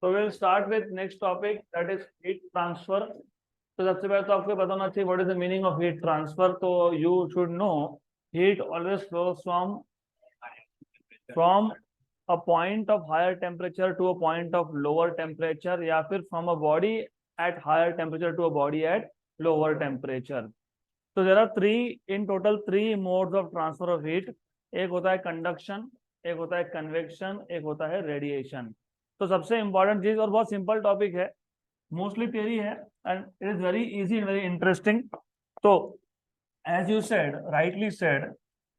तो we'll start with next topic, that is heat transfer. तो सबसे पहले तो आपको पता होना चाहिए what is the meaning of heat transfer. तो you should know heat always flows from a point of higher temperature to a point of lower temperature, या फिर from a body at higher temperature to a body at lower temperature. तो there are three modes of transfer of heat. एक होता है conduction, एक होता है convection, एक होता है रेडिएशन. तो सबसे इंपॉर्टेंट चीज और बहुत सिंपल टॉपिक है, मोस्टली थियरी है and it is very easy and very interesting. तो as you said, rightly said,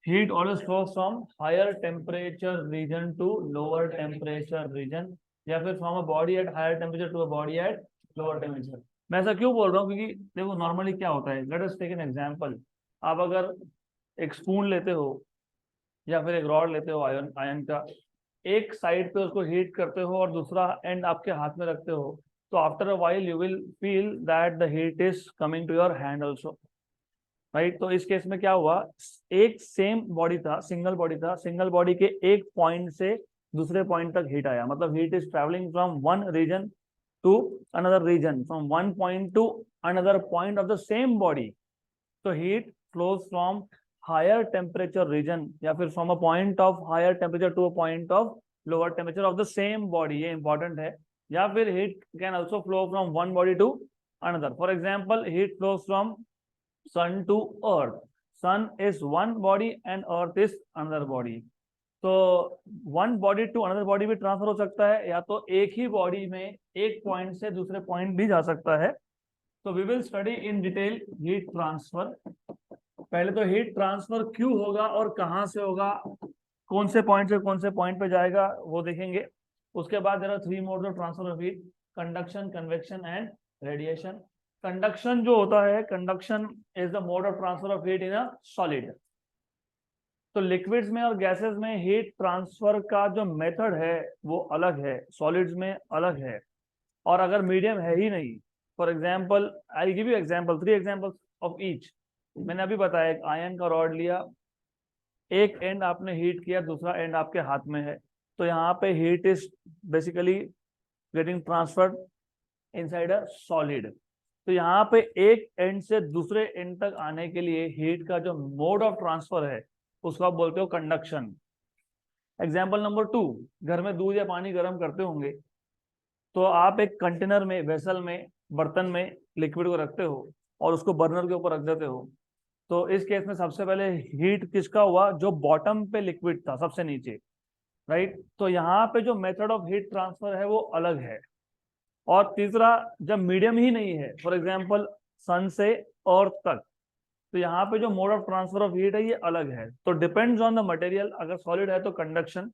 heat always flows from higher temperature region to lower temperature region, या फिर from a body at higher temperature to a body at lower temperature. मैं ऐसा क्यों बोल रहा हूँ, क्योंकि देखो नॉर्मली क्या होता है, let us take an example. आप अगर एक स्पून लेते हो या फिर एक रॉड लेते हो आयन आयन का, एक साइड पे उसको हीट करते हो और दूसरा एंड आपके हाथ में रखते हो, तो after a while you will feel that the heat is coming to your hand also, right. तो इस केस में क्या हुआ, एक सेम बॉडी था, सिंगल बॉडी के एक पॉइंट से दूसरे पॉइंट तक हीट आया, मतलब heat is travelling from one region to another region, from one point to another point of the same body. तो heat flows from higher temperature region, या फिर from a point of higher temperature to a point of lower temperature of the same body, ये important है. या फिर heat can also flow from one body to another. For example, heat flows from sun to earth. Sun is one body and earth is another body. तो one body to another body भी transfer हो सकता है, या तो एक ही body में एक पॉइंट से दूसरे पॉइंट भी जा सकता है. तो we will study in detail heat transfer. पहले तो हीट ट्रांसफर क्यों होगा और कहाँ से होगा, कौन से पॉइंट से कौन से पॉइंट पे जाएगा, वो देखेंगे. उसके बाद there are three modes of transfer of heat: conduction, convection and radiation. Conduction जो होता है, conduction is the mode of transfer of heat in a solid. तो लिक्विड्स में और गैसेस में हीट ट्रांसफर का जो मेथड है वो अलग है, सॉलिड्स में अलग है. और अगर मीडियम है ही नहीं, for example I give you example, 3 examples of each. मैंने अभी बताया, एक आयन का रॉड लिया, एक एंड आपने हीट किया, दूसरा एंड आपके हाथ में है. तो यहाँ पे heat is basically getting transferred inside a solid. तो यहाँ पे एक एंड से दूसरे एंड तक आने के लिए हीट का जो मोड ऑफ ट्रांसफर है उसको आप बोलते हो कंडक्शन. एग्जाम्पल नंबर 2, घर में दूध या पानी गर्म करते होंगे, तो आप एक कंटेनर में, वेसल में, बर्तन में लिक्विड को रखते हो और उसको बर्नर के ऊपर रख देते हो. तो इस केस में सबसे पहले हीट किसका हुआ, जो बॉटम पे लिक्विड था, सबसे नीचे, राइट. तो यहाँ पे जो मेथड ऑफ हीट ट्रांसफर है वो अलग है. और तीसरा, जब मीडियम ही नहीं है, फॉर एग्जाम्पल सन से अर्थ तक, तो यहाँ पे जो mode of transfer of heat है ये अलग है. तो डिपेंड्स ऑन द मटेरियल. अगर सॉलिड है तो कंडक्शन,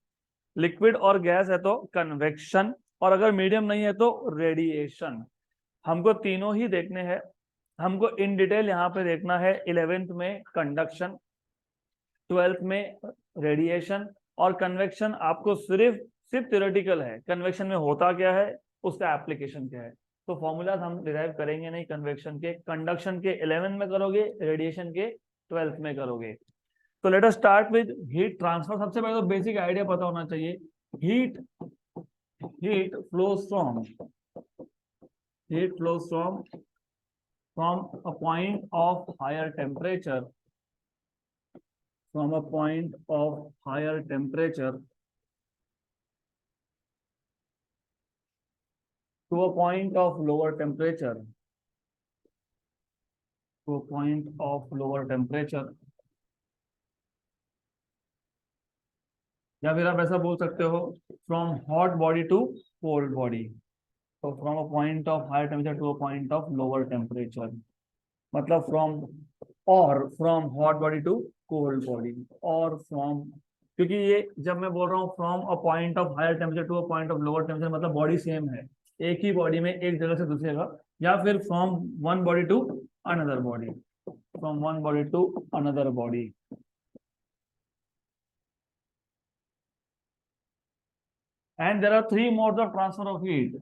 लिक्विड और गैस है तो कन्वेक्शन, और अगर मीडियम नहीं है तो रेडिएशन. हमको तीनों ही देखने हैं. हमको इन डिटेल यहाँ पे देखना है. 11th में कंडक्शन, 12th में रेडिएशन, और कन्वेक्शन आपको सिर्फ थ्योरेटिकल है. कन्वेक्शन में होता क्या है, उसका एप्लीकेशन क्या है. तो फॉर्मूलाज हम डिराइव करेंगे नहीं कन्वेक्शन के. कंडक्शन के 11th में करोगे, रेडिएशन के 12th में करोगे. तो let us start with heat transfer. सबसे पहले तो बेसिक आइडिया पता होना चाहिए. Heat heat flows from a point of higher temperature, from a point of higher temperature to a point of lower temperature, या फिर आप ऐसा बोल सकते हो, from hot body to cold body. तो from a point of higher temperature to a point of lower temperature, मतलब from hot body to cold body, और फ्रॉम, क्योंकि ये जब मैं बोल रहा हूँ from a point of higher temperature to a point of lower temperature, मतलब बॉडी सेम है, एक ही बॉडी में एक जगह से दूसरी जगह, या फिर from one body to another body, and there are three modes of transfer of heat.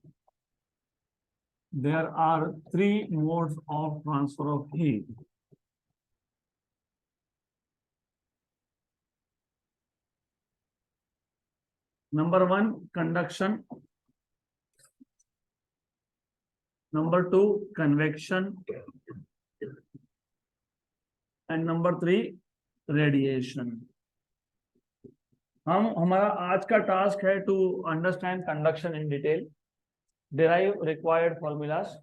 Number 1, conduction. Number 2 convection and number 3 radiation. हमारा आज का टास्क है to understand conduction in detail, derive required formulas,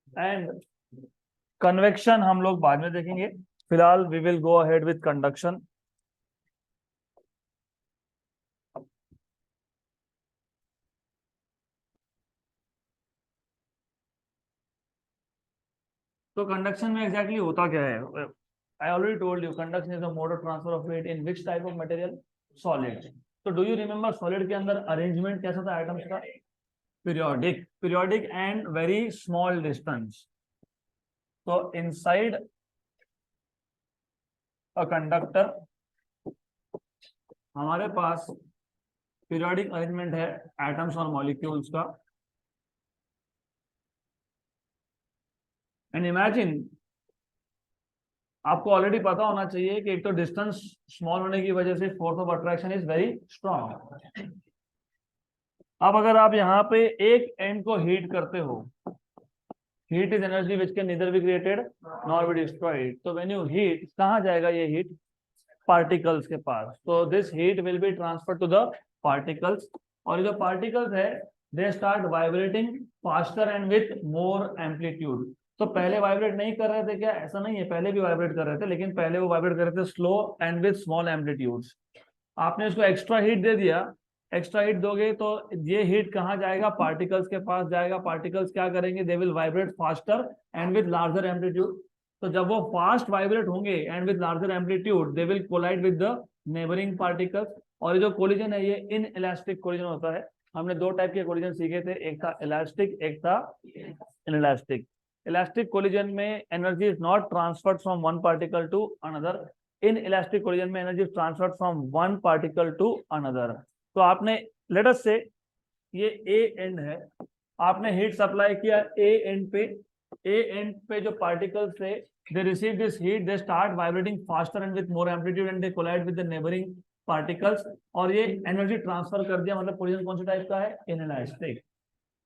and convection हम लोग बाद में देखेंगे। फिलहाल we will go ahead with conduction. तो कंडक्शन में एग्जैक्टली होता क्या है? I already told you conduction is a mode of transfer of heat in which type of material? Solid. तो डू यू रिमेंबर सॉलिड के अंदर अरेंजमेंट कैसा था आइटम्स का? Periodic and very small distance. तो इनसाइड अ कंडक्टर हमारे पास periodic arrangement है atoms और मॉलिक्यूल्स का। एंड इमेजिन, आपको ऑलरेडी पता होना चाहिए कि एक तो डिस्टेंस स्मॉल होने की वजह से force of attraction is very strong. अब अगर आप यहाँ पे एक एंड को हीट करते हो, heat is energy which can neither be created nor be destroyed. तो व्हेन यू हीट, कहाँ जाएगा ये हीट? पार्टिकल्स के पास। तो this heat will be transfer to the particles, और जो पार्टिकल्स है they start vibrating faster and with more amplitude. तो पहले वाइब्रेट नहीं कर रहे थे क्या? ऐसा नहीं है, पहले भी वाइब्रेट कर रहे थे, लेकिन पहले वो वाइब्रेट कर रहे थे slow and with small amplitudes. आपने इसको एक्स्ट्रा हीट दे दिया, एक्स्ट्रा हीट दोगे तो ये हीट कहाँ जाएगा? पार्टिकल्स के पास जाएगा। पार्टिकल्स क्या करेंगे? They will vibrate faster and with larger amplitude. तो जब वो फास्ट वाइब्रेट होंगे and with larger amplitude, they will collide with the neighbouring particles. और ये जो कोलिजन है ये इन इलास्टिक कोलिजन होता है। हमने दो टाइप के कोलिजन सीखे थे, एक था इलास्टिक, एक था इनइलास्टिक। इलास्टिक कोलिजन में energy is not transferred from one particle to another. Inelastic collision में energy transferred from one particle to another. तो आपने, लेट अस से ये ए एंड है, आपने हीट सप्लाई किया ए एंड पे। ए एंड पे जो पार्टिकल्स थे, they receive this heat, they start vibrating faster and with more amplitude and they collide with the neighboring particles। और ये एनर्जी ट्रांसफर कर दिया, मतलब कोलिजन कौन से टाइप का है? Inelastic.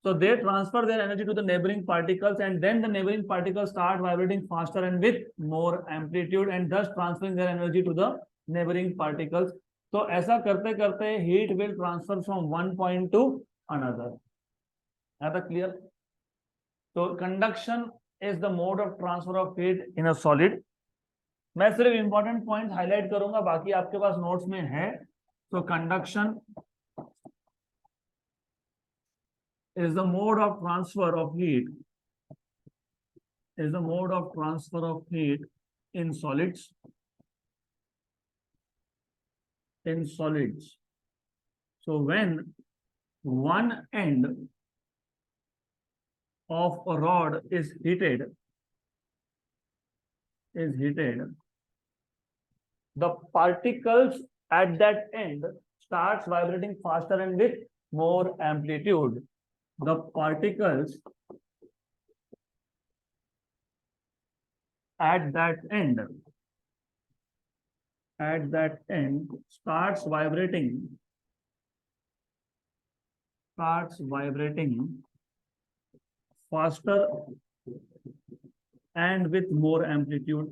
So they transfer their energy to the neighboring particles and then the neighboring particles start vibrating faster and with more amplitude and thus transferring their energy to the neighboring particles। तो ऐसा करते करते heat will transfer from one point to another। है तो clear? तो conduction is the mode of transfer of heat in a solid. मैं सिर्फ important point highlight करूंगा, बाकी आपके पास नोट्स में है। तो conduction is the mode of transfer of heat, is the mode of transfer of heat in solids, in solids। So when one end of a rod is heated, the particles at that end starts vibrating faster and with more amplitude। The particles at that end starts vibrating faster and with more amplitude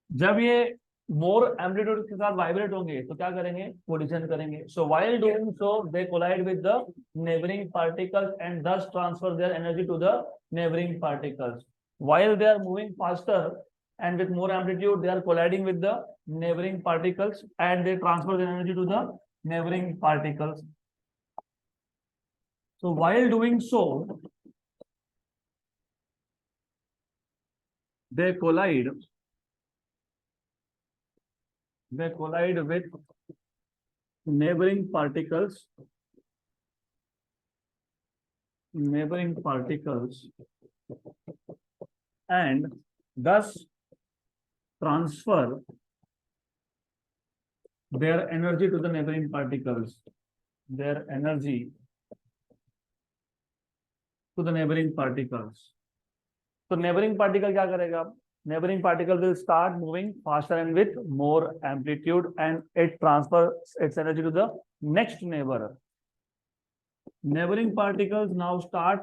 जब ये मोर amplitude के साथ vibrate होंगे तो क्या करेंगे? Collision करेंगे। So while doing so they collide with the neighbouring particles and thus transfer their energy to the neighboring particles। while they are moving faster and with more amplitude, they are colliding with the neighboring particles and they transfer their energy to the neighboring particles। so while doing so, they collide with neighboring particles and thus transfer their energy to the neighboring particles, तो neighbouring particle क्या करेगा? neighboring particle will start moving faster and with more amplitude, and it transfers its energy to the next neighbor. Neighboring particles now start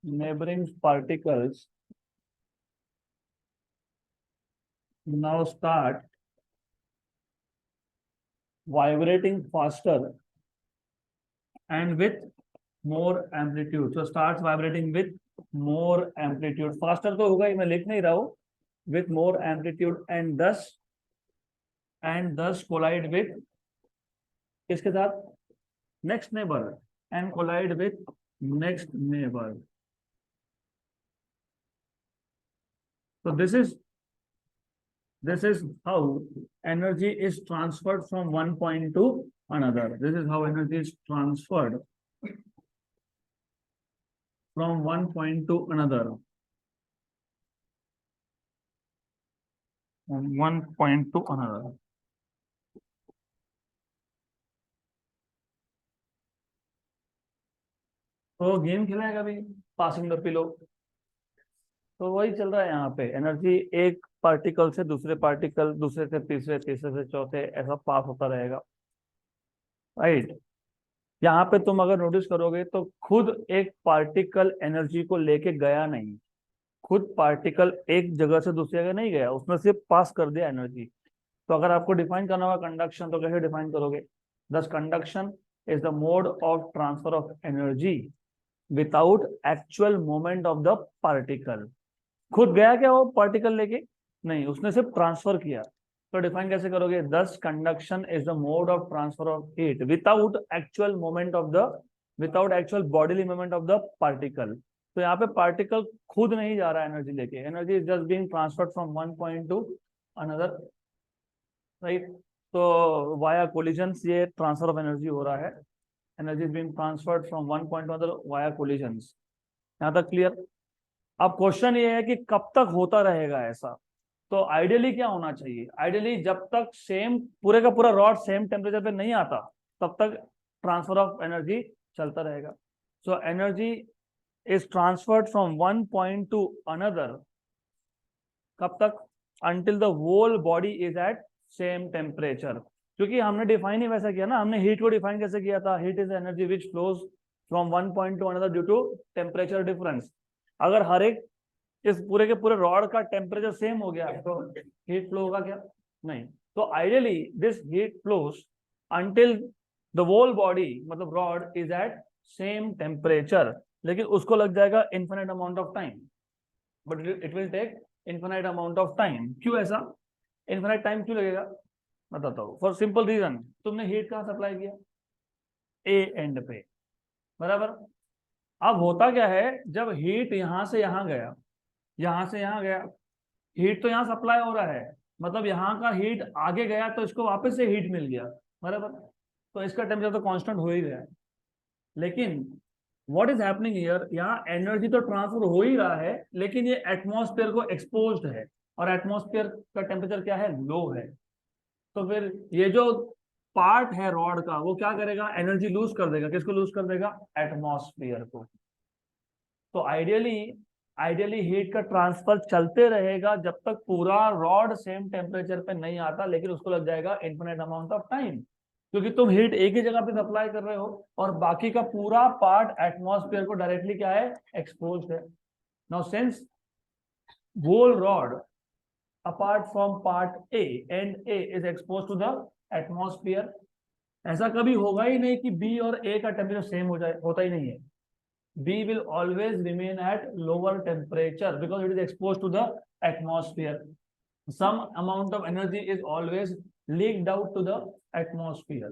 vibrating faster and with more amplitude. So starts vibrating with more amplitude. Faster तो होगा ही, मैं लिख नहीं रहा हूं. With more amplitude and thus collide with किसके साथ? Next neighbor, and collide with next neighbor. So this is how energy is transferred from one point to another. This is how energy is transferred from one point to another. From one point to another. तो game खेला है कभी passing the pillow? तो वही चल रहा है यहाँ पे. एनर्जी एक पार्टिकल से दूसरे पार्टिकल, दूसरे से तीसरे, तीसरे से चौथे, ऐसा पास होता रहेगा. राइट. यहाँ पे तुम अगर नोटिस करोगे तो खुद एक पार्टिकल एनर्जी को लेके गया नहीं. खुद पार्टिकल एक जगह से दूसरी जगह नहीं गया, उसने सिर्फ पास कर दिया एनर्जी. तो अगर आपको डिफाइन करना होगा कंडक्शन, तो कैसे डिफाइन करोगे? दस conduction is the mode of transfer of energy without actual movement of the particle. खुद गया क्या वो पार्टिकल लेके? नहीं, उसने सिर्फ ट्रांसफर किया. तो डिफाइन कैसे करोगे? दस conduction is the mode of transfer of heat without actual movement of the, without actual bodily movement of the particle. तो यहाँ पे पार्टिकल खुद नहीं जा रहा है एनर्जी लेके. Energy is just being transferred from one point to another. Right. तो वाया कोलिजन्स ये ट्रांसफर ऑफ एनर्जी हो रहा है. Energy is being transferred from one point to another via collisions. यहाँ तक क्लियर? अब क्वेश्चन ये है कि कब तक होता रहेगा ऐसा? तो आइडियली क्या होना चाहिए? आइडियली जब तक सेम पूरे का पूरा रॉड सेम टेम्परेचर पे नहीं आता तब तक ट्रांसफर ऑफ एनर्जी चलता रहेगा. So energy is transferred from one point to another. कब तक? Until the whole body is at same temperature. क्योंकि हमने डिफाइन ही वैसा किया ना. हमने हीट को डिफाइन कैसे किया था? Heat is energy which flows from one point to another due to temperature difference. अगर हर एक इस पूरे के पूरे रॉड का टेम्परेचर सेम हो गया तो हीट फ्लो होगा क्या? नहीं. तो ideally this heat flows until the whole body, मतलब rod is at same temperature. लेकिन उसको लग जाएगा infinite amount of time. But it will take infinite amount of time. क्यों ऐसा इन्फिनिट टाइम क्यों लगेगा? बताता हूँ. फॉर सिंपल रीजन, तुमने हीट कहाँ सप्लाई किया? ए एंड पे, बराबर. अब होता क्या है, जब हीट यहां से यहां गया, यहां से यहां गया, हीट तो यहां सप्लाई हो रहा है, मतलब यहाँ का हीट आगे गया तो इसको वापस से हीट मिल गया, बराबर. तो इसका टेम्परेचर तो कांस्टेंट हो ही रहा है. लेकिन व्हाट इज हैपनिंग हियर, यहाँ एनर्जी तो ट्रांसफर हो ही रहा है, लेकिन ये एटमॉस्फेयर को एक्सपोज्ड है, और एटमॉस्फेयर का टेम्परेचर क्या है? लो है. तो फिर ये जो पार्ट है रॉड का, वो क्या करेगा? एनर्जी लूज कर देगा. किसको लूज कर देगा? एटमॉस्फेयर को. तो आइडियली हीट का ट्रांसफर चलते रहेगा जब तक पूरा रॉड सेम टेम्परेचर पे नहीं आता. लेकिन उसको लग जाएगा इन्फिनिट अमाउंट ऑफ टाइम, क्योंकि तुम हीट एक ही जगह पे सप्लाई कर रहे हो और बाकी का पूरा पार्ट एटमॉस्फेयर को डायरेक्टली क्या है? एक्सपोज्ड है. Now since whole rod apart from part A and A is exposed to the atmosphere, ऐसा कभी होगा ही नहीं कि B और A का टेम्परेचर सेम हो जाए. होता ही नहीं है. B will always remain at lower temperature because it is exposed to the atmosphere. Some amount of energy is always leaked out to the atmosphere.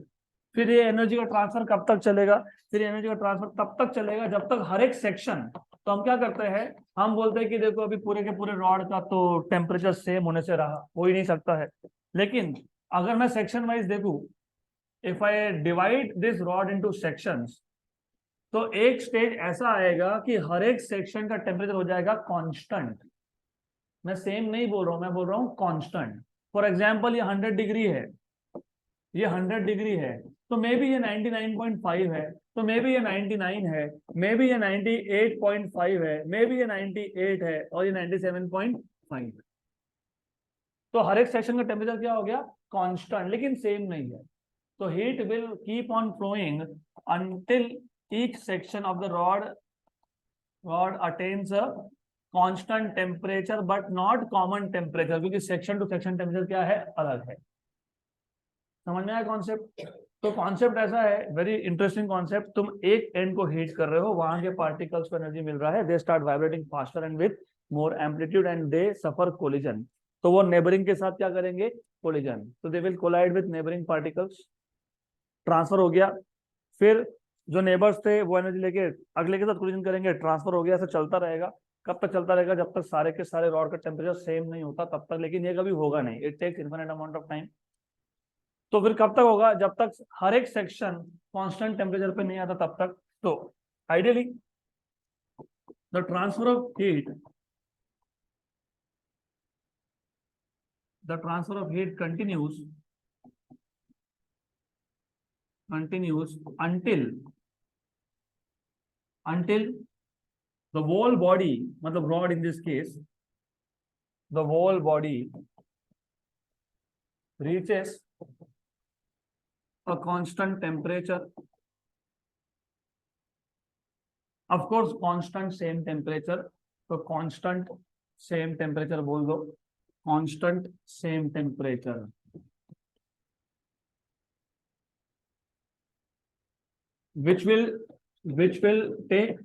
फिर ये एनर्जी का ट्रांसफर कब तक चलेगा? फिर एनर्जी का ट्रांसफर तब तक चलेगा जब तक हर एक सेक्शन, तो हम क्या करते हैं, हम बोलते हैं कि देखो अभी पूरे के पूरे रॉड का तो टेम्परेचर सेम होने से रहा, हो ही नहीं सकता है. लेकिन अगर मैं सेक्शन वाइज देखूं, if I divide this rod into sections, तो एक स्टेज ऐसा आएगा कि हर एक सेक्शन का टेम्परेचर हो जाएगा कांस्टेंट. मैं सेम नहीं बोल रहा हूं, मैं बोल रहा हूं कांस्टेंट. फॉर एग्जांपल ये 100 डिग्री है, ये 100 डिग्री है, तो मे बी ये 99.5 है, तो मे बी ये 99 है, मे बी ये 98.5 है, मे बी ये 98 है और ये 97.5 है। तो हर एक सेक्शन का टेम्परेचर क्या हो गया, कांस्टेंट, लेकिन सेम नहीं है। तो heat will keep on flowing until each section of the rod attains a constant temperature but not common temperature, क्योंकि सेक्शन टू सेक्शन टेम्परेचर क्या है, अलग है। समझ में आया कॉन्सेप्ट? तो कॉन्सेप्ट ऐसा है, वेरी इंटरेस्टिंग कॉन्सेप्ट। तुम एक एंड को हीट कर रहे हो, वहां के पार्टिकल्स को एनर्जी मिल रहा है, they start vibrating faster and with more amplitude and they suffer collision. तो वो नेबरिंग के साथ क्या करेंगे, कोलिजन। तो they will collide with neighbouring particles, transfer हो गया। फिर जो नेबर्स थे वो एनर्जी लेके अगले के साथ कोलिजन करेंगे, ट्रांसफर हो गया। ऐसा चलता रहेगा। कब तक चलता रहेगा, जब तक सारे के सारे रॉड का टेम्परेचर सेम नहीं होता तब तक। लेकिन ये कभी होगा नहीं, it takes infinite amount of time. तो फिर कब तक होगा, जब तक हर एक सेक्शन कांस्टेंट टेम्परेचर पे नहीं आता तब तक। तो ideally the transfer of heat continues until the whole body, मतलब rod in this case, the whole body reaches a constant temperature. Of course constant same temperature, तो constant same temperature बोल दो, constant same temperature, which will take,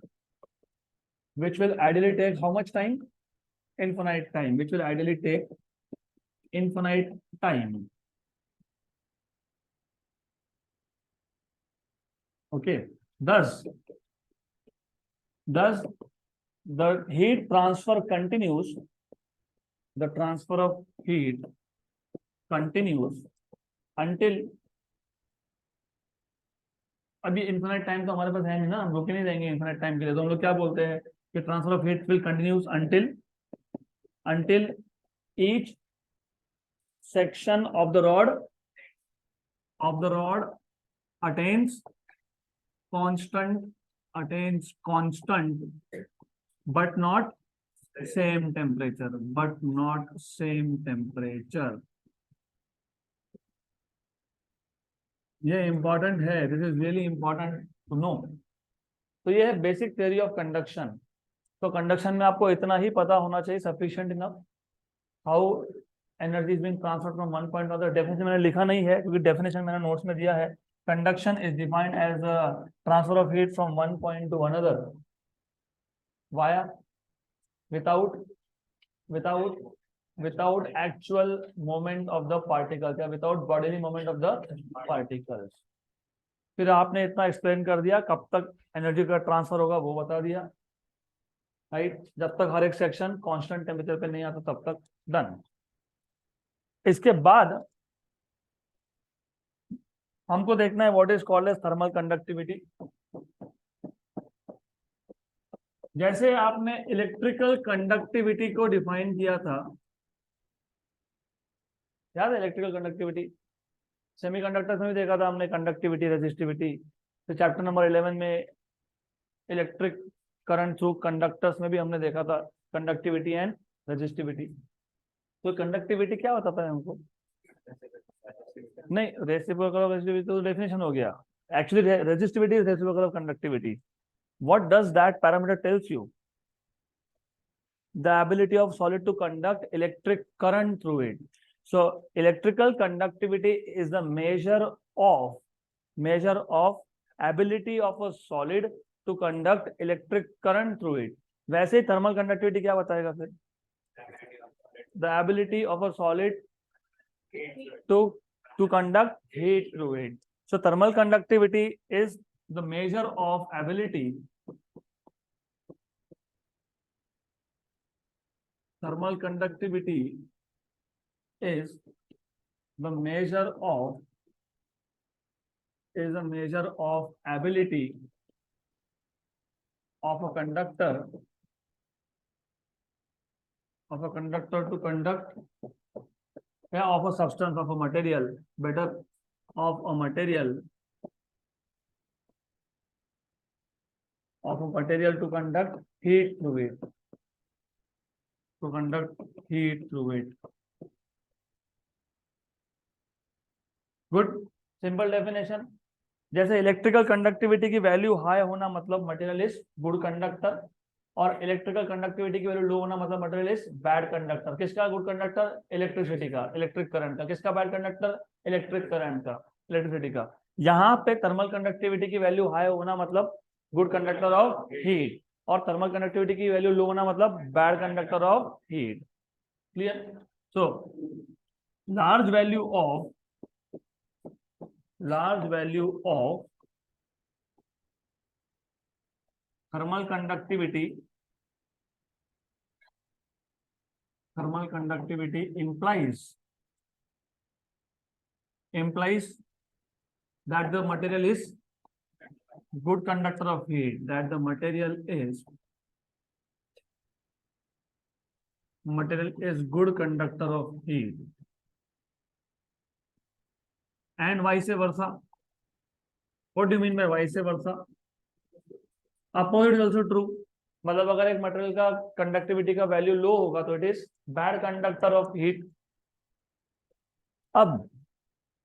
which will ideally take how much time, infinite time, which will ideally take infinite time. Okay, thus the heat transfer continues, the transfer of heat continues until, अभी infinite time तो हमारे पास है नहीं ना, हम रुके नहीं देंगे इन्फिनिट टाइम के लिए। तो हम लोग क्या बोलते हैं कि transfer of heat will continuous until each section of the rod attains constant but not same temperature, ये इंपॉर्टेंट है, this is really important to know. तो ये है बेसिक थ्योरी ऑफ कंडक्शन। तो कंडक्शन में आपको इतना ही पता होना चाहिए, sufficient enough, how energy is being transferred from one point to other. Definition मैंने लिखा नहीं है क्योंकि डेफिनेशन मैंने नोट्स में दिया है। Conduction is defined as transfer of heat from one point to another via without actual movement of the particles या without bodily movement of the particles। फिर आपने इतना एक्सप्लेन कर दिया, कब तक एनर्जी का ट्रांसफर होगा वो बता दिया, राइट। जब तक हर एक सेक्शन कांस्टेंट टेम्परेचर पे नहीं आता तब तक, डन। इसके बाद हमको देखना है what is called as thermal conductivity. जैसे आपने इलेक्ट्रिकल कंडक्टिविटी को डिफाइन किया था, याद है इलेक्ट्रिकल कंडक्टिविटी, सेमीकंडक्टर्स में भी देखा था हमने कंडक्टिविटी रेजिस्टिविटी। तो चैप्टर नंबर 11 में इलेक्ट्रिक करंट थ्रू कंडक्टर्स में भी हमने देखा था कंडक्टिविटी एंड रेजिस्टिविटी। तो कंडक्टिविटी क्या बताता है हमको, नहीं रेसिप्रोकल ऑफ रेजिस्टिविटी तो डेफिनेशन हो गया। Actually resistivity is reciprocal of conductivity. What does that parameter tells you? the ability of solid to conduct electric current through it. So electrical conductivity is the measure of ability of a solid to conduct electric current through it. वैसे thermal conductivity क्या बताएगा फिर? The ability of a solid to conduct heat through it. So thermal conductivity is the measure of ability. Thermal conductivity is the measure of ability of a conductor to conduct, of a substance, of a material, better, of a material of a material to conduct heat through it. To conduct heat through it. Good, simple definition. जैसे electrical conductivity की value high होना मतलब material is good conductor, और electrical conductivity की value लो होना मतलब material is bad conductor. किसका good conductor? Electricity का, इलेक्ट्रिक करंट का. किसका बैड कंडक्टर? इलेक्ट्रिक करंट का, इलेक्ट्रिसिटी का. यहाँ पे थर्मल कंडक्टिविटी की वैल्यू हाई होना मतलब गुड कंडक्टर ऑफ हीट, और थर्मल कंडक्टिविटी की वैल्यू लो होना मतलब bad conductor of heat. Clear? So large value of thermal conductivity implies that the material is good conductor of heat, that the material is good conductor of heat, and vice versa. What do you mean by vice versa? Opposite is also true. मतलब अगर एक material का conductivity का value लो होगा तो it is bad conductor of heat. अब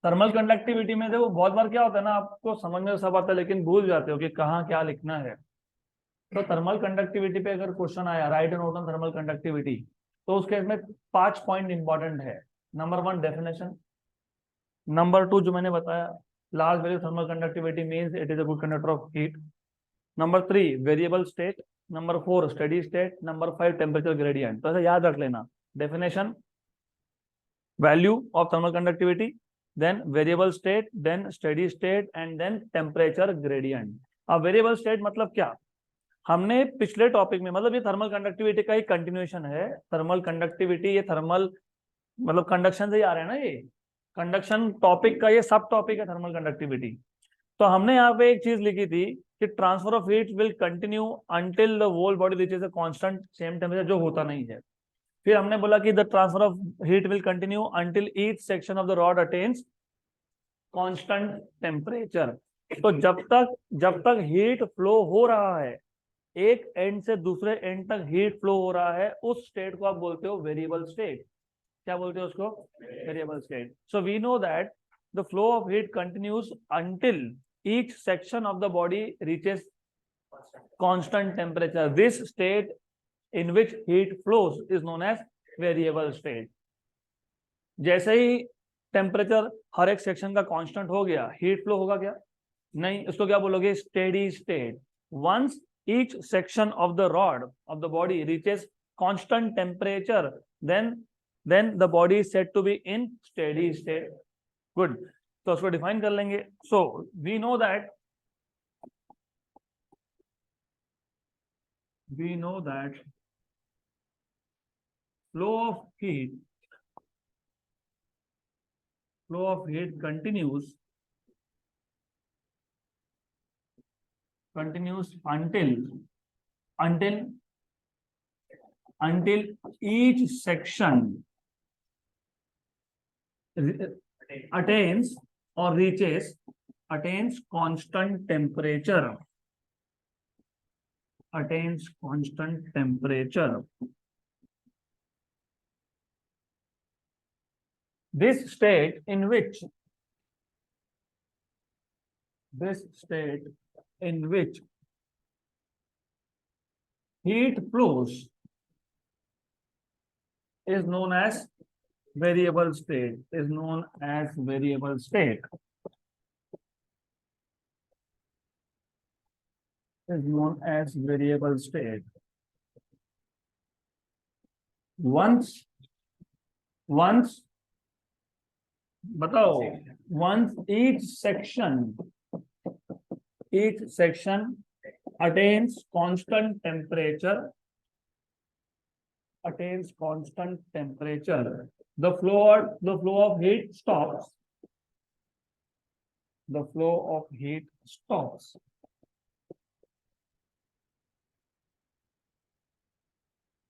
thermal conductivity में देखो बहुत बार क्या होता है ना, आपको समझ में सब आता है लेकिन भूल जाते हो कि कहाँ क्या लिखना है. तो थर्मल कंडक्टिविटी पे अगर क्वेश्चन आया, write note on thermal conductivity, तो उसके इसमें 5 पॉइंट इंपॉर्टेंट है. Number 1 definition. नंबर 2 जो मैंने बताया, large value thermal conductivity means it is a good conductor of heat. Number 3 variable state. Number 4 steady state. Number 5 temperature gradient. तो ऐसा याद रख लेना. Definition, value of thermal conductivity, then variable state, then steady state, and then temperature gradient. अब variable state मतलब क्या? हमने पिछले टॉपिक में, मतलब ये थर्मल कंडक्टिविटी का ही कंटिन्यूएशन है. थर्मल कंडक्टिविटी, ये थर्मल मतलब कंडक्शन से ही आ रहा है ना, ये कंडक्शन टॉपिक का ये सब टॉपिक है थर्मल कंडक्टिविटी. तो हमने यहाँ पे एक चीज लिखी थी कि transfer of heat will continue until the whole body reaches a constant same temperature, जो होता नहीं है. फिर हमने बोला कि the transfer of heat will continue until each section of the rod attains constant temperature. तो जब तक हीट फ्लो हो रहा है, एक एंड से दूसरे एंड तक हीट फ्लो हो रहा है, उस स्टेट को आप बोलते हो वेरिएबल स्टेट. क्या बोलते हो उसको? Variable state. So we know that the flow of heat continues until each section of the body reaches constant temperature. This state in which heat flows is known as variable state. जैसे ही temperature हर एक section का constant हो गया, heat flow होगा क्या? नहीं. उसको क्या बोलोगे? Steady state. Once each section of the rod of the body reaches constant temperature, then the body is said to be in steady state. Good. तो उसको डिफाइन कर लेंगे. So we know that flow of heat continues until each section attains or attains constant temperature. This state in which heat flows is known as variable state. Once each section attains constant temperature, the flow of heat stops.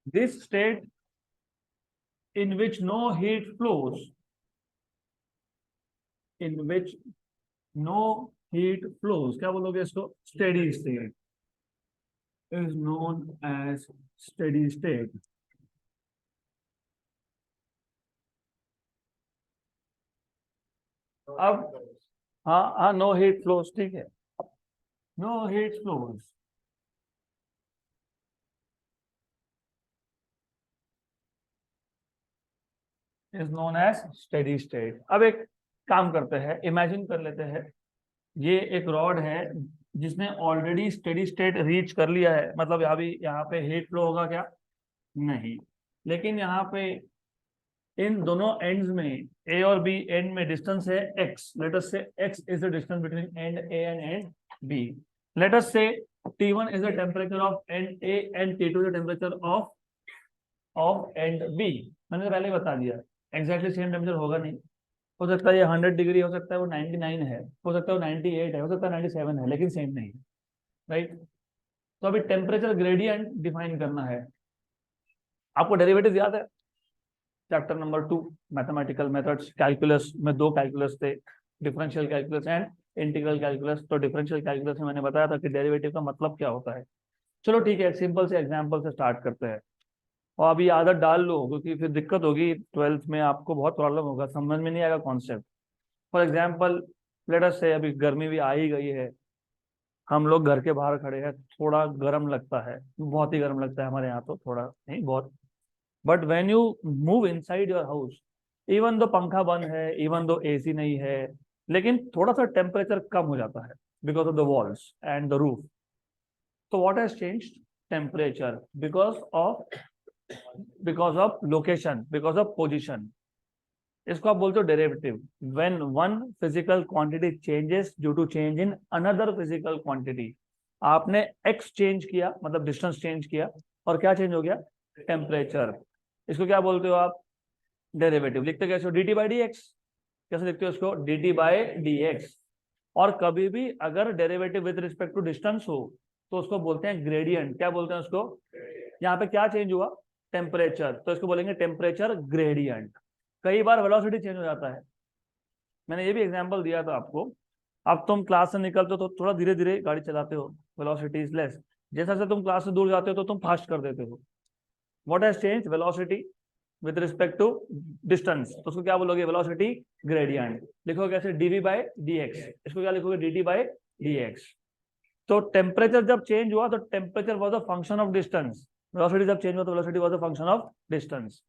This state in which no heat flows, क्या बोलोगे इसको? Steady state. is known as steady state. अब हाँ हाँ, no heat flows, ठीक है, no heat flows is known as steady state. अब एक काम करते हैं, इमेजिन कर लेते हैं ये एक रॉड है जिसने ऑलरेडी स्टेडी स्टेट रीच कर लिया है, मतलब यहाँ पे हीट फ्लो होगा क्या? नहीं। लेकिन यहाँ पे इन दोनों एंड्स में, ए और बी एंड में डिस्टेंस है x, लेट अस से x is the distance between and a and and b। Late us से T1 is the temperature of end A and T2 is the temperature of end B। मैंने तो पहले ही बता दिया, exactly same temperature होगा नहीं, हो सकता है ये 100 डिग्री, हो सकता है वो 99 है, हो सकता है वो 98 है, हो सकता है 97 है, लेकिन सेम नहीं, राइट। तो अभी टेम्परेचर ग्रेडियंट डिफाइन करना है। आपको डेरिवेटिव याद है? Chapter number 2 mathematical methods, calculus में दो कैलकुलस थे, differential calculus and integral calculus. तो डिफरेंशियल कैलकुलस में मैंने बताया था कि डेरिवेटिव का मतलब क्या होता है। चलो ठीक है, एक सिंपल से एग्जांपल से स्टार्ट करते हैं, और अभी आदत डाल लो क्योंकि फिर दिक्कत होगी, 12th में आपको बहुत प्रॉब्लम होगा, समझ में नहीं आएगा concept. For example let us से अभी गर्मी भी आ ही गई है, हम लोग घर के बाहर खड़े हैं, थोड़ा गर्म लगता है, बहुत ही गर्म लगता है हमारे यहाँ, तो थोड़ा नहीं बहुत। But when you move inside your house, even though पंखा बंद है, इवन दो एसी नहीं है, लेकिन थोड़ा सा टेम्परेचर कम हो जाता है because of the walls and the roof. तो what has changed? Temperature, because of location, because of position. इसको आप बोलते हो derivative. When one physical quantity changes due to change in another physical quantity. आपने X change किया, मतलब distance change किया, और क्या चेंज हो गया? टेम्परेचर। इसको क्या बोलते हो आप? डेरिवेटिव। लिखते कैसे हो? D T by d x. कैसे लिखते हो इसको? D T by d x. और कभी भी अगर derivative with respect to distance हो तो उसको बोलते हैं ग्रेडियंट। क्या बोलते हैं उसको? यहाँ पे क्या चेंज हुआ? टेम्परेचर, तो इसको बोलेंगे टेम्परेचर ग्रेडियंट। कई बार वेलोसिटी चेंज हो जाता है, मैंने ये भी एग्जांपल दिया था आपको। अब तुम क्लास से निकलते हो तो थोड़ा धीरे धीरे गाड़ी चलाते हो, वेलोसिटी इज लेस। जैसा जैसे तुम क्लास से दूर जाते हो तो तुम फास्ट कर देते हो। What has change? Velocity with respect to distance, तो उसको क्या बोलोगे? Velocity gradient. लिखो कैसे? D v by d x. इसको क्या लिखोगे? D T by d x. तो टेम्परेचर जब चेंज हुआ तो temperature was a function of distance, velocity जब चेंज हुआ तो velocity was a function of distance.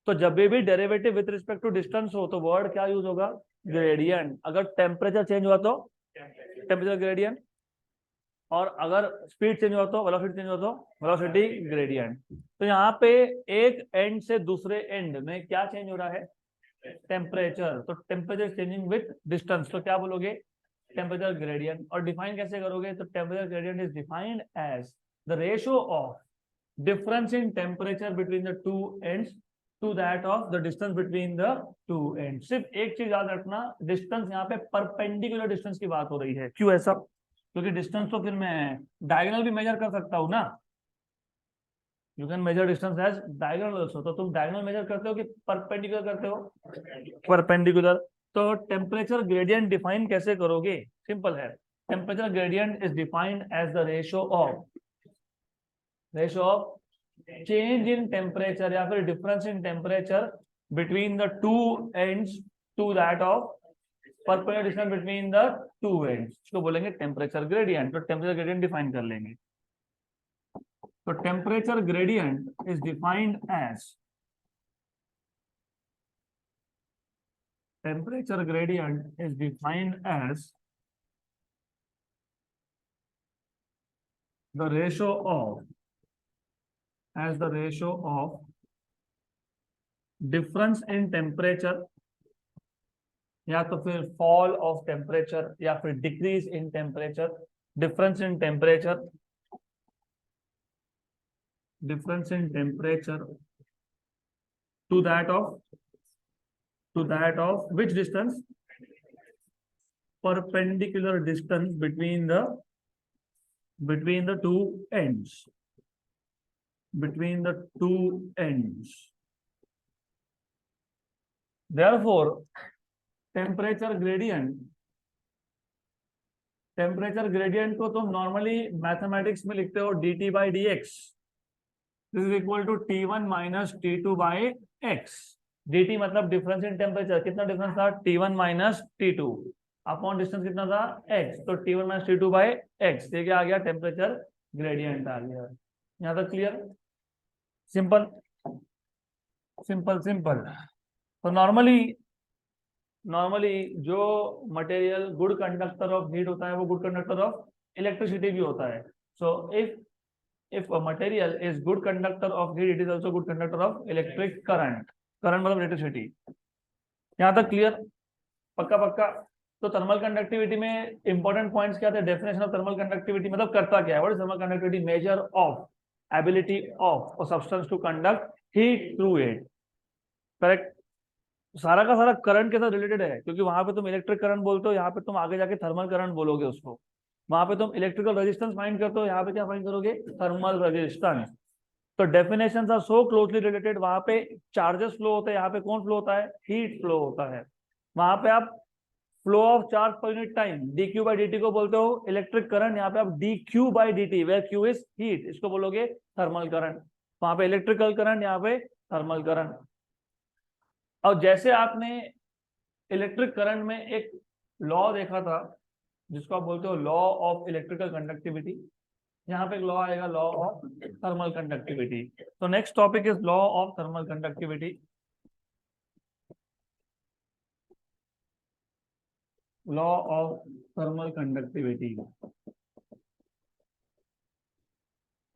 तो जब भी derivative with respect to distance हो तो वर्ड क्या यूज होगा? ग्रेडियंट। अगर टेम्परेचर चेंज हुआ तो टेम्परेचर ग्रेडियंट, और अगर स्पीड चेंज हुआ तो वेलोसिटी चेंज हुआ तो वेलोसिटी ग्रेडियंट। तो यहाँ पे एक एंड से दूसरे एंड में क्या चेंज हो रहा है? टेम्परेचर। तो टेम्परेचर चेंजिंग विथ डिस्टेंस, तो क्या बोलोगे? Temperature gradient. और डिफाइन कैसे करोगे? तो temperature gradient is defined as the ratio of difference in temperature between the two ends to that of the distance between the two ends। सिर्फ एक चीज याद रखना, डिस्टेंस यहाँ पे परपेंडिकुलर डिस्टेंस की बात हो रही है। क्यों ऐसा? क्योंकि डिस्टेंस तो फिर मैं डायगोनल भी मेजर कर सकता हूँ ना, you can measure distance as diagonal also. तो तुम डायगोनल मेजर करते हो कि परपेंडिकुलर करते हो? परपेंडिकुलर। तो टेम्परेचर ग्रेडियंट डिफाइन कैसे करोगे? सिंपल है, temperature gradient is defined as the ratio of change in temperature या फिर difference in temperature between the two ends to that of perpendicular distance between the two ends, इसको बोलेंगे temperature gradient. तो temperature gradient define कर लेंगे। तो temperature gradient is defined as temperature gradient is defined the ratio of difference in temperature, या तो फिर fall of temperature या फिर decrease in temperature, difference in temperature, difference in temperature to that of which distance? Perpendicular distance between the two ends, between the two ends. Therefore temperature gradient temperature gradient को तुम normally mathematics में लिखते हो dt by d x, this is equal to T1 minus T2 by x. dt मतलब difference in temperature, कितना difference था T1 minus T2, upon distance कितना था x, तो T1 minus T2 by x, ये क्या आ गया टेम्परेचर ग्रेडियंट आ गया। यहाँ तक क्लियर, सिंपल सिंपल सिंपल। तो नॉर्मली जो material good conductor of heat होता है वो गुड कंडक्टर ऑफ इलेक्ट्रिसिटी भी होता है। So if a material is good conductor of heat, it is also good conductor of electric current, current मतलब electricity. यहाँ तक क्लियर, पक्का पक्का। तो थर्मल कंडक्टिविटी में इंपॉर्टेंट पॉइंट्स क्या थे, डेफिनेशन ऑफ थर्मल कंडक्टिविटी मतलब करता क्या है, what is thermal conductivity, measure of ability of a substance to conduct heat through it, correct. सारा का सारा करंट के साथ रिलेटेड है, क्योंकि वहां पे तुम इलेक्ट्रिक करंट बोलते हो, यहाँ पे तुम आगे जाके थर्मल करंट बोलोगे उसको। वहां पे तुम इलेक्ट्रिकल रेजिस्टेंस फाइंड करते हो, यहाँ पे क्या फाइंड करोगे, थर्मल रेजिस्टेंस। तो definitions are so closely related. वहां पे चार्जेस फ्लो होते हैं, यहाँ पे कौन फ्लो होता है, हीट फ्लो होता है। वहां पे आप flow of charge per unit time d Q by d t को बोलते हो इलेक्ट्रिक करंट, यहाँ पे आप d Q by d t, where Q is heat, इसको बोलोगे थर्मल करंट। वहां पे इलेक्ट्रिकल करंट, यहाँ पे थर्मल करंट। और जैसे आपने इलेक्ट्रिक करंट में एक लॉ देखा था जिसको आप बोलते हो लॉ ऑफ इलेक्ट्रिकल कंडक्टिविटी, यहाँ पे एक लॉ आएगा लॉ ऑफ थर्मल कंडक्टिविटी। तो next topic is law of thermal conductivity. Law of thermal conductivity,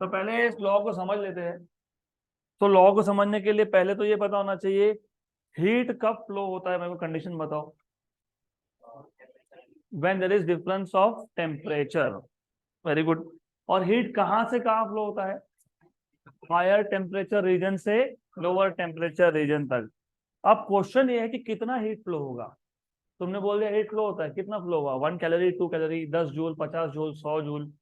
तो पहले इस लॉ को समझ लेते हैं। तो लॉ को समझने के लिए पहले तो ये पता होना चाहिए हीट कब फ्लो होता है, मेरे को कंडीशन बताओ। When there is difference of temperature, very good. और हीट कहां से कहां फ्लो होता है, हायर टेम्परेचर रीजन से लोअर टेम्परेचर रीजन तक। अब क्वेश्चन ये है कि कितना हीट फ्लो होगा। तुमने बोल दिया हीट फ्लो होता है, कितना फ्लो होगा, 1 calorie, 2 calorie, 10 joule, 50 joule, 100 joule,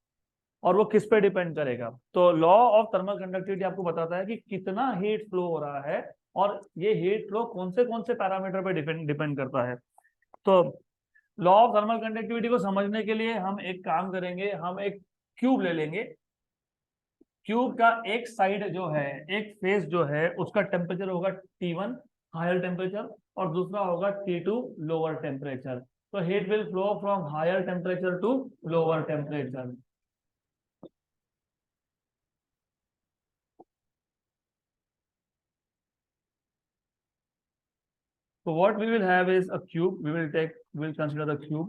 और वो किस पे डिपेंड करेगा। तो लॉ ऑफ थर्मल कंडक्टिविटी आपको बताता है कि कितना हीट फ्लो हो रहा है, और ये हीट फ्लो कौन से पैरामीटर पे डिपेंड करता है। तो लॉ ऑफ थर्मल कंडक्टिविटी को समझने के लिए हम एक काम करेंगे, हम एक क्यूब ले लेंगे। क्यूब का एक साइड जो है, एक फेस जो है, उसका टेम्परेचर होगा T1 हायर टेम्परेचर, और दूसरा होगा T2 लोअर टेम्परेचर। तो heat will flow from higher temperature to lower temperature. So what we will have is a cube. We will consider the cube.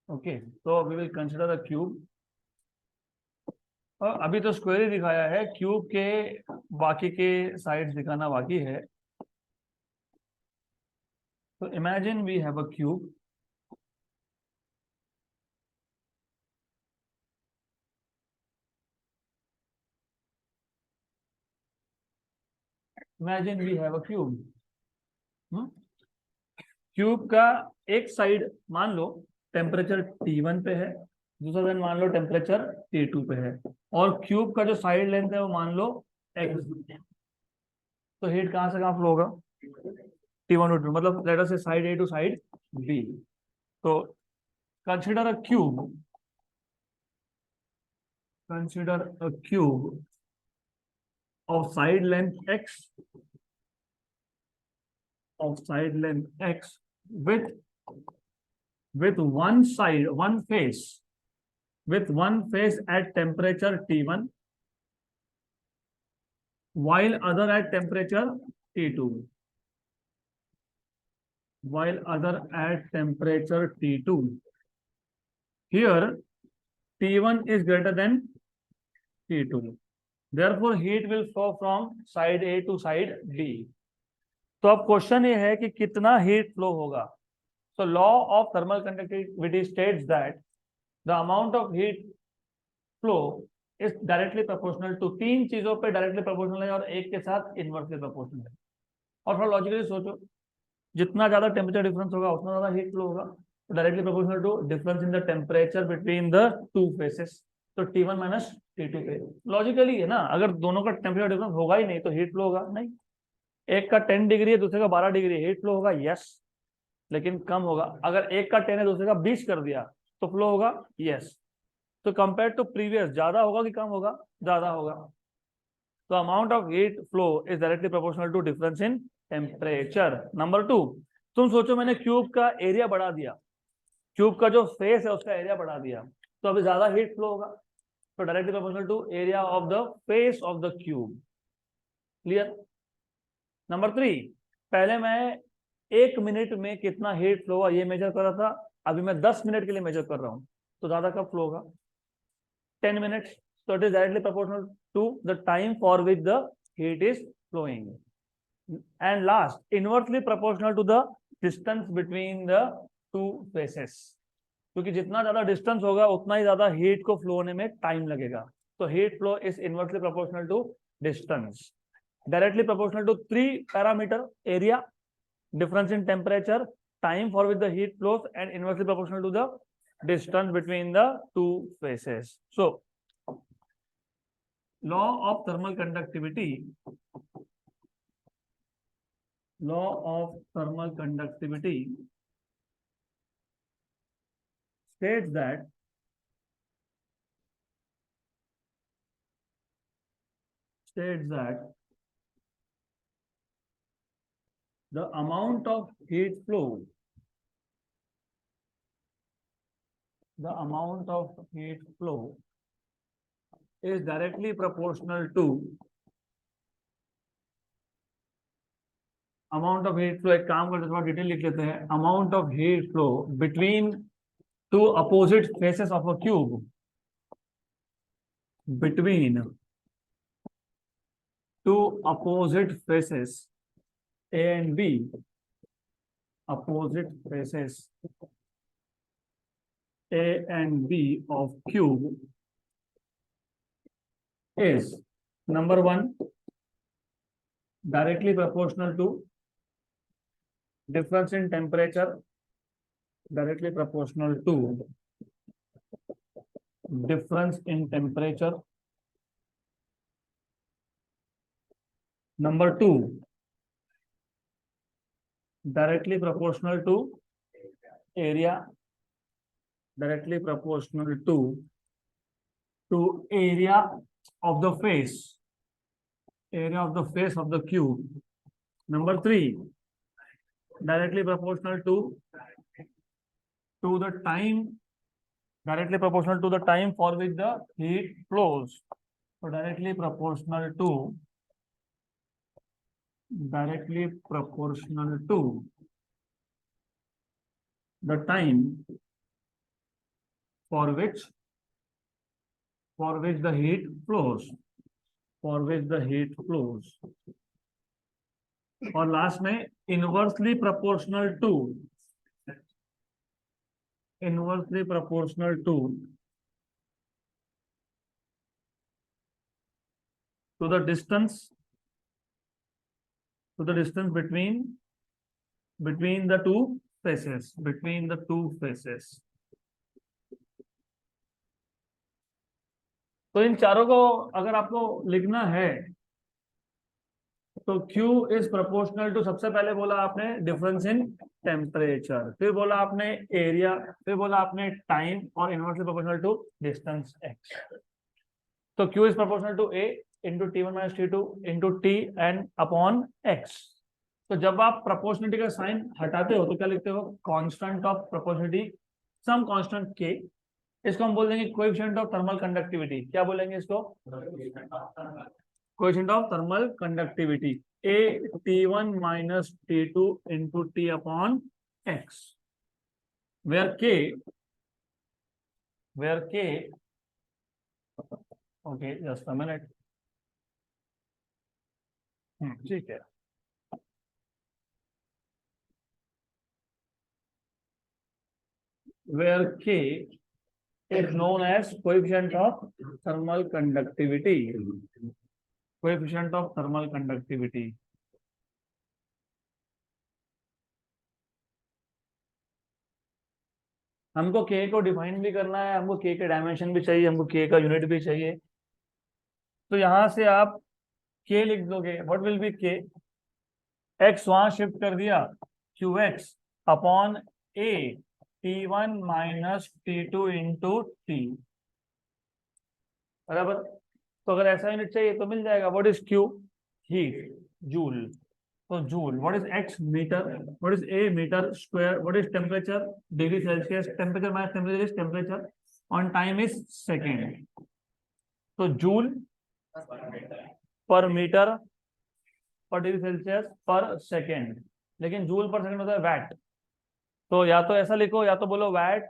Okay, so we will consider the cube. और अभी तो square ही दिखाया है, cube के बाकी के sides दिखाना बाकी है। तो imagine we have a cube. Imagine we have a cube. Cube का एक साइड मान लो टेम्परेचर T1 पे है, दूसरा साइड मान लो टेम्परेचर T2 पे है, और क्यूब का जो साइड लेंथ है वो मान लो x। तो हीट कहाँ से कहाँ फ्लो होगा, T1 टू 2, मतलब लेट अस से side A to side B। तो consider a cube, consider a cube of side length x, of side length x with one side, one face, with one face at temperature T1 while other at temperature T2, while other at temperature T2. Here T1 is greater than T2, therefore heat will flow from side A to side B. तो अब question ये है कि कितना heat flow होगा। So law of thermal conductivity states that the amount of heat flow is directly proportional to, तीन चीजों पे डायरेक्टली प्रोपोर्शनल है और एक के साथ इनवर्सली प्रोपोर्शनल है। और थोड़ा लॉजिकली सोचो, जितना ज्यादा टेम्परेचर डिफरेंस होगा उतना ज्यादा हीट फ्लो होगा, directly proportional to difference in the temperature between the two faces. तो T1 माइनस T2 पे लॉजिकली है ना, अगर दोनों का टेम्परेचर डिफरेंस होगा ही नहीं तो हीट फ्लो होगा नहीं। एक का 10 डिग्री है दूसरे का 12 डिग्री है, हीट फ्लो होगा यस, लेकिन कम होगा। अगर एक का 10 है दूसरे का 20 कर दिया तो फ्लो होगा यस। तो कंपेयर टू प्रीवियस ज्यादा होगा कि कम होगा? ज्यादा होगा। तो amount of heat flow is directly proportional to difference in temperature. Number 2, तुम सोचो मैंने क्यूब का एरिया बढ़ा दिया, क्यूब का जो फेस है उसका एरिया बढ़ा दिया, तो अभी ज्यादा हीट फ्लो होगा। तो directly proportional to area of the face of the cube. Clear? Number 3, पहले मैं 1 मिनट में कितना हीट फ्लो हुआ ये मेजर कर रहा था, अभी मैं 10 मिनट के लिए मेजर कर रहा हूं, तो ज्यादा कब फ्लो होगा? 10 minutes. So it is directly proportional to the time for which the heat is flowing. And last, inversely proportional to the distance between the two faces. क्योंकि जितना ज्यादा डिस्टेंस होगा उतना ही ज्यादा हीट को फ्लो होने में टाइम लगेगा। तो heat flow is inversely proportional to distance. Directly proportional to 3 parameter: area, difference in temperature, time for which the heat flows, and inversely proportional to the distance between the two faces. So law of thermal conductivity states that the amount of heat flow is directly proportional to amount of heat flow। एक काम करते थोड़ा detail लिख लेते हैं। amount of heat flow between two opposite faces of a cube, between two opposite faces A and B, opposite faces A and B of cube is number 1 directly proportional to difference in temperature, directly proportional to difference in temperature. Number 2 directly proportional to area, directly proportional to area of the face, of the cube. Number 3 directly proportional to the time, directly proportional to the time for which the heat flows. So directly proportional to the time for which the heat flows, और last में inversely proportional to the distance between the two faces, तो इन चारों को अगर आपको लिखना है तो Q इज प्रोपोर्शनल टू, सबसे पहले बोला आपने डिफरेंस इन टेम्परेचर, फिर बोला आपने एरिया, फिर बोला आपने टाइम, और inversely proportional to distance x। तो Q is proportional to A into T1 minus T2 into T and upon x। तो जब आप प्रोपोर्शनलिटी का साइन हटाते हो तो क्या लिखते हो? Constant of proportionality, some constant k। इसको हम बोल देंगे कोएफिशिएंट ऑफ थर्मल कंडक्टिविटी। क्या बोलेंगे इसको? Coefficient of thermal conductivity A T1 minus T2 into T upon x, where k okay just a minute, ठीक है। where k is known as coefficient of thermal conductivity, हमको के को define भी करना है, हमको के डायमेंशन भी चाहिए, हमको के का यूनिट भी चाहिए। तो यहां से आप के लिख दोगे, what will be K, X वहां शिफ्ट कर दिया, Q X upon A T1 minus T2 into T, बराबर। तो अगर ऐसा यूनिट चाहिए तो मिल जाएगा। What is Q, heat, joule. तो joule, what is X, metre, what is A, metre square, what is temperature, degree Celsius, temperature minus temperature is temperature, on time is second. तो joule per metre per degree Celsius per second, लेकिन joule पर second होता है VAT. तो या तो ऐसा लिखो, या तो बोलो वैट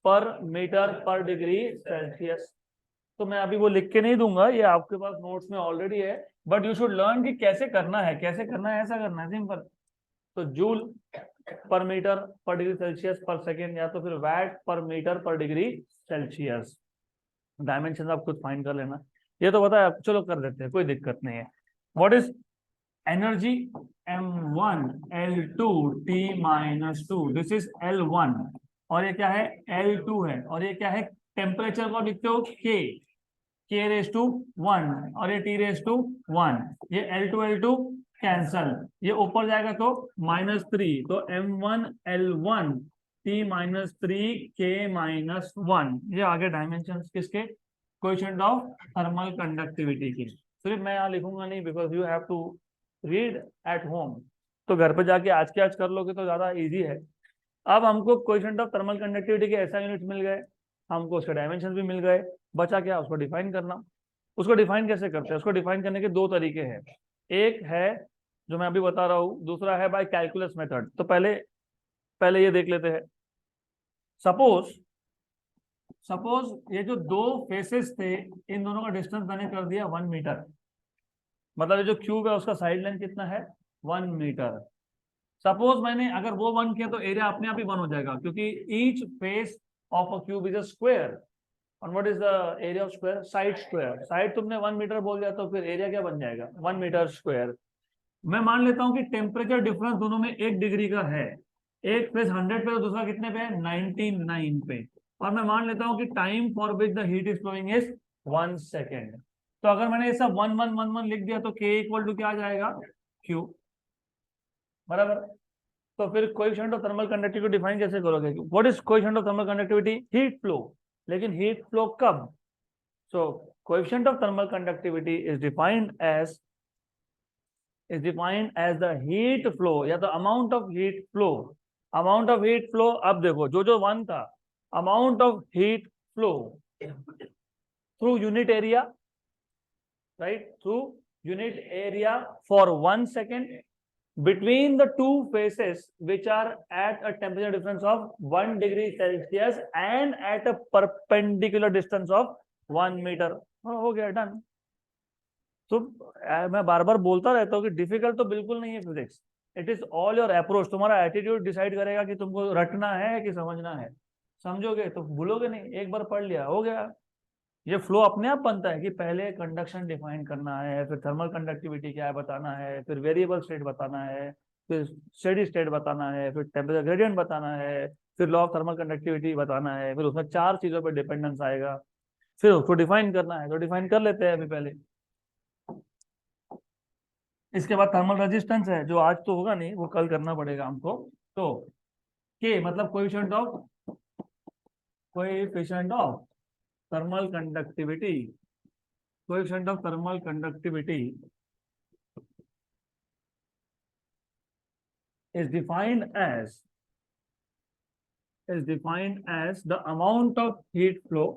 पर मीटर पर डिग्री सेल्सियस। तो मैं अभी वो लिख के नहीं दूंगा, ये आपके पास नोट्स में ऑलरेडी है, बट यू शुड लर्न कि कैसे करना है, कैसे करना है, ऐसा करना है, सिंपल। तो joule per metre per degree Celsius per second, या तो फिर वैट पर metre per degree Celsius. Dimension आप खुद फाइंड कर लेना, ये तो पता है, चलो कर देते हैं, कोई दिक्कत नहीं है। What is energy, M1 L2 T minus two, this is L1, और ये क्या है, L2 है, और ये क्या है, टेम्परेचर को लिखते हो के रेस टू 1, और ये टी रेस टू 1, ये L2 कैंसल, ये ऊपर जाएगा तो -3, तो M1 L1 T minus three के माइनस 1, ये आगे डायमेंशन किसके, कोएफिशिएंट ऑफ थर्मल कंडक्टिविटी की। सिर्फ मैं यहाँ लिखूंगा नहीं, because you have to read at home. तो घर पे जाके आज के आज कर लोगे तो ज्यादा इजी है। अब हमको कोएफिशिएंट ऑफ थर्मल कंडक्टिविटी के ऐसा यूनिट मिल गए, हमको उसके डायमेंशन भी मिल गए, बचा क्या, उसको डिफाइन करना। उसको डिफाइन कैसे करते हैं, उसको डिफाइन करने के दो तरीके हैं। एक है जो मैं अभी बता रहा हूँ, दूसरा है बाय कैलकुलस मेथड। तो पहले पहले ये देख लेते हैं। सपोज सपोज ये जो दो फेसेस थे, इन दोनों का डिस्टेंस मैंने कर दिया 1 मीटर। मतलब ये जो क्यूब है उसका साइड लेंथ कितना है, 1 मीटर। सपोज मैंने अगर वो 1 किया तो एरिया अपने आप ही 1 हो जाएगा, क्योंकि each face of a cube is a square. और what is the area of square, side square. Side तुमने 1 मीटर बोल दिया तो फिर एरिया क्या बन जाएगा, 1 मीटर स्क्वायर। मैं मान लेता हूं कि टेम्परेचर डिफरेंस दोनों में 1 डिग्री का है, एक फेस 100 पे तो दूसरा कितने पे है, 99 पे। और मैं मान लेता हूं कि time for which the heat is following is 1 second. तो अगर मैंने ये सब 1 1 1 1 लिख दिया तो के इक्वल टू क्या आ जाएगा, क्यू, बराबर। तो फिर coefficient of thermal conductivity define कैसे करोगे, what is coefficient of thermal conductivity, heat flow. लेकिन हीट फ्लो कब, so coefficient of thermal conductivity is defined as the heat flow या तो amount of heat flow। amount of heat flow, अब देखो जो जो 1 था, amount of heat flow through unit area, right, through unit area for 1 second between the two faces which are at a temperature difference of 1 degree Celsius and at a perpendicular distance of 1 meter। हो गया, done. तो मैं बार बार बोलता रहता हूँ कि difficult तो बिल्कुल नहीं है physics, it is all your approach. तुम्हारा एटीट्यूड डिसाइड करेगा कि तुमको रटना है कि समझना है। समझोगे तो भूलोगे नहीं, एक बार पढ़ लिया हो गया। ये फ्लो अपने आप बनता है कि पहले कंडक्शन डिफाइन करना है, फिर थर्मल कंडक्टिविटी क्या है बताना है, फिर वेरिएबल स्टेट बताना है, फिर स्टेडी स्टेट बताना है, फिर टेम्परेचर ग्रेडियंट बताना है, फिर लॉ ऑफ थर्मल कंडक्टिविटी बताना है, फिर उसमें 4 चीजों पर डिपेंडेंस आएगा, फिर उसको डिफाइन करना है। तो डिफाइन कर लेते हैं अभी पहले। इसके बाद थर्मल रेजिस्टेंस है, जो आज तो होगा नहीं, वो कल करना पड़ेगा हमको। तो के मतलब coefficient of thermal conductivity, coefficient of thermal conductivity is defined as the amount of heat flow,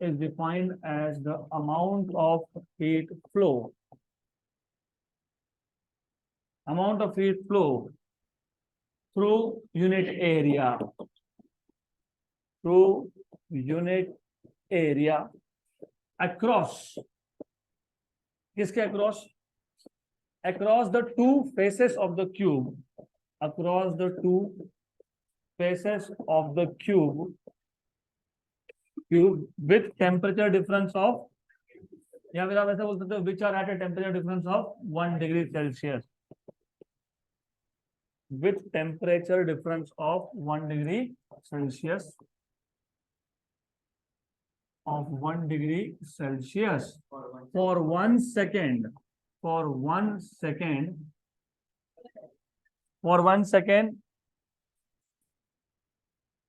is defined as the amount of heat flow, amount of heat flow through unit area, through unit area across, किसके across, across the two faces of the cube, across the two faces of the cube with temperature difference of, या फिर आप ऐसा बोल सकते हो which are at a temperature difference of 1 degree Celsius। with temperature difference of 1 degree Celsius for 1 second, for 1 second, for 1 second,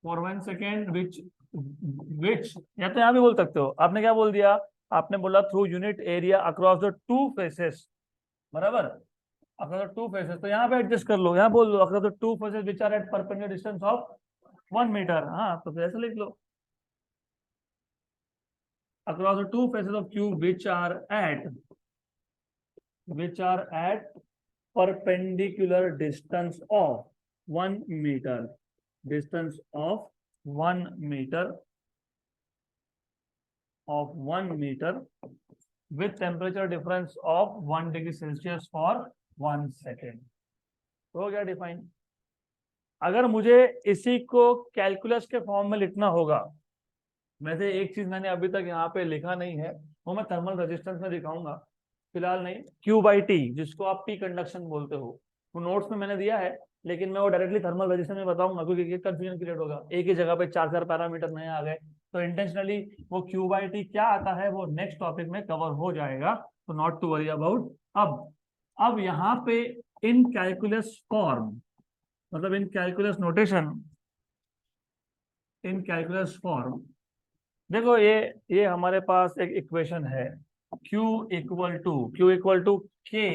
for 1 second, which या तो यहाँ भी बोल सकते हो। आपने क्या बोल दिया, आपने बोला through unit area across the two faces, बराबर, अक्रॉस द टू फेसेस, तो यहाँ पे एडजस्ट कर लो, यहाँ बोल लो across the two faces which are at perpendicular distance of 1 metre. हाँ, तो ऐसे लिख लो, across the two faces of cube which are at perpendicular distance of 1 meter, distance of 1 meter, with temperature difference of 1 degree Celsius for 1 second। तो हो गया define. अगर मुझे इसी को कैलकुलस के फॉर्म में लिखना होगा, वैसे एक चीज मैंने अभी तक यहाँ पे लिखा नहीं है, वो मैं थर्मल रेजिस्टेंस में दिखाऊंगा, फिलहाल नहीं। Q बाई टी, जिसको आप पी कंडक्शन बोलते हो, वो नोट्स में मैंने दिया है, लेकिन मैं वो डायरेक्टली थर्मल रेजिस्टेंस में बताऊंगा, क्योंकि कंफ्यूजन क्रिएट होगा, एक ही जगह पे 4 पैरामीटर नए आ गए, तो इंटेंशनली वो Q बाई टी क्या आता है वो नेक्स्ट टॉपिक में कवर हो जाएगा, तो नॉट टू वरी अबाउट। अब यहाँ पे इन कैलकुलस फॉर्म, मतलब इन कैलकुलस नोटेशन, इन कैलकुलस फॉर्म, देखो ये हमारे पास एक इक्वेशन है, Q equal to K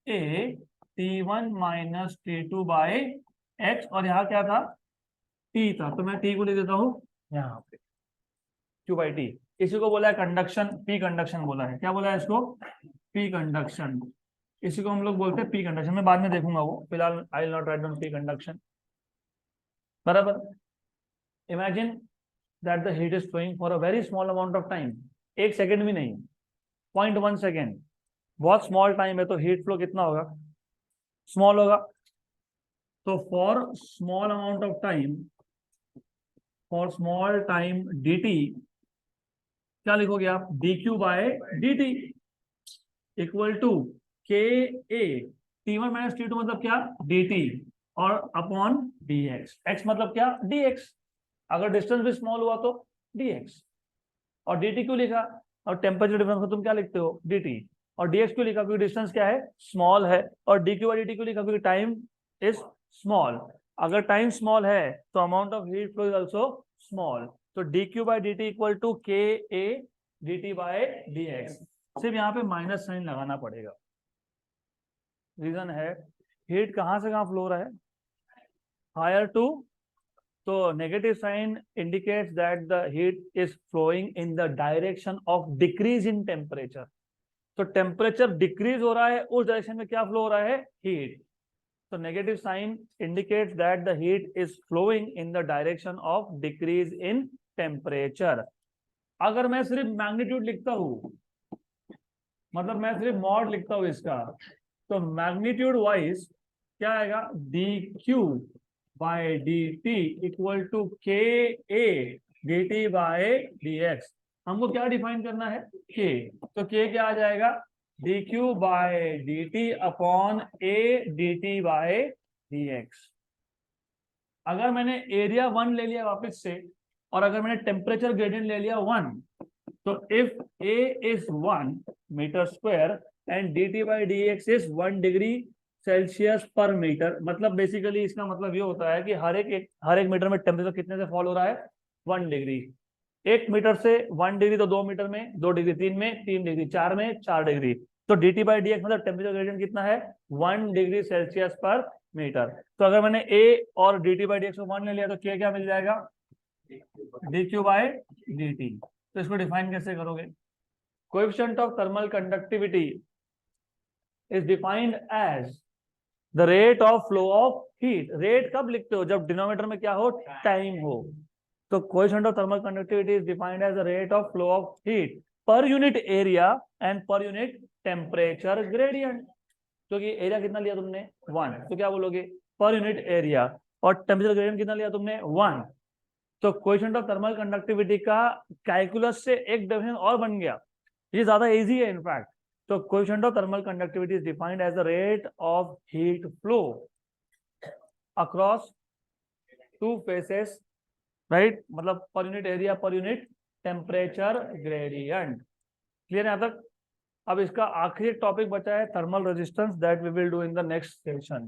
A T1 minus T2 by x, और यहाँ क्या था, T था, तो मैं T को लिख देता हूँ यहाँ पे, Q बाई टी। इसी को बोला है कंडक्शन, पी कंडक्शन बोला है, क्या बोला है इसको, पी कंडक्शन, इसी को हम लोग बोलते हैं पी कंडक्शन। मैं बाद में देखूंगा वो, फिलहाल I will not write down P conduction, बराबर। Imagine that the heat is flowing for a very small amount of time, 1 second भी नहीं, 0.1 सेकेंड, बहुत स्मॉल टाइम है, तो हीट फ्लो कितना होगा, स्मॉल होगा। तो for small amount of time, for small time dt, क्या लिखोगे आप, dq by dt equal to K A T1 minus T2 मतलब क्या, dt, और अपॉन dx, x मतलब क्या, dx, अगर डिस्टेंस भी स्मॉल हुआ तो dx, और dt क्यों लिखा, और टेम्परेचर डिफरेंस को तुम क्या लिखते हो, dt, और dx क्यों लिखा, क्योंकि डिस्टेंस क्या है, स्मॉल है, और dq और dt क्यों लिखा, क्योंकि टाइम इज स्मॉल, अगर टाइम स्मॉल है तो amount of heat flow is also small, तो dq by dt equal to K A dt by dx, सिर्फ यहाँ पे माइनस साइन लगाना पड़ेगा। रीजन है, हीट कहाँ से कहाँ फ्लो हो रहा है, हायर टू, तो negative sign indicates that the heat is flowing in the direction of decrease in temperature, तो टेम्परेचर डिक्रीज हो रहा है, उस डायरेक्शन में क्या फ्लो हो रहा है, हीट, तो negative sign indicates that the heat is flowing in the direction of decrease in temperature. अगर मैं सिर्फ मैग्नीट्यूड लिखता हूं, मतलब मैं सिर्फ मॉड लिखता हूं इसका, तो मैग्नीट्यूड वाइज क्या आएगा, dq by dt equal to K A dt by dx। हमको क्या डिफाइन करना है, k, तो k क्या आ जाएगा, dq by dt upon a dt by dx। अगर मैंने एरिया 1 ले लिया वापस से, और अगर मैंने टेम्परेचर ग्रेडियंट ले लिया 1, तो if a is 1 metre square and dt by dx is 1 degree Celsius per metre, मतलब बेसिकली इसका मतलब ये होता है कि हर एक मीटर में टेम्परेचर कितने से फॉल हो रहा है, 1 डिग्री, 1 मीटर से 1 डिग्री, तो 2 मीटर में 2 डिग्री, 3 में 3 डिग्री, 4 में 4 डिग्री, तो dt बाई dx मतलब टेम्परेचर ग्रेडियंट कितना है, 1 डिग्री सेल्सियस पर मीटर। तो अगर मैंने a और dt बाई dx को 1 ले लिया, तो k क्या मिल जाएगा, dq बाय dt। तो इसको डिफाइन कैसे करोगे, coefficient of thermal conductivity is defined as the rate of flow of heat. Rate कब लिखते हो, जब डिनोमिनेटर में क्या हो, टाइम हो, तो coefficient of thermal conductivity is defined as the rate of flow of heat per unit area and per unit temperature gradient, क्योंकि एरिया कितना लिया तुमने 1, तो क्या बोलोगे, पर यूनिट एरिया, और टेम्परेचर ग्रेडियंट कितना लिया तुमने 1, तो कोएफिशिएंट ऑफ थर्मल कंडक्टिविटी का कैलकुलस से एक डेफिनेशन और बन गया, ये ज्यादा इजी है इनफैक्ट। तो coefficient of thermal conductivity is defined as the rate of heat flow across two faces, right, मतलब per unit area per unit temperature gradient. Clear है यहाँ तक? अब इसका आखिरी टॉपिक बचा है thermal resistance, that we will do in the next session.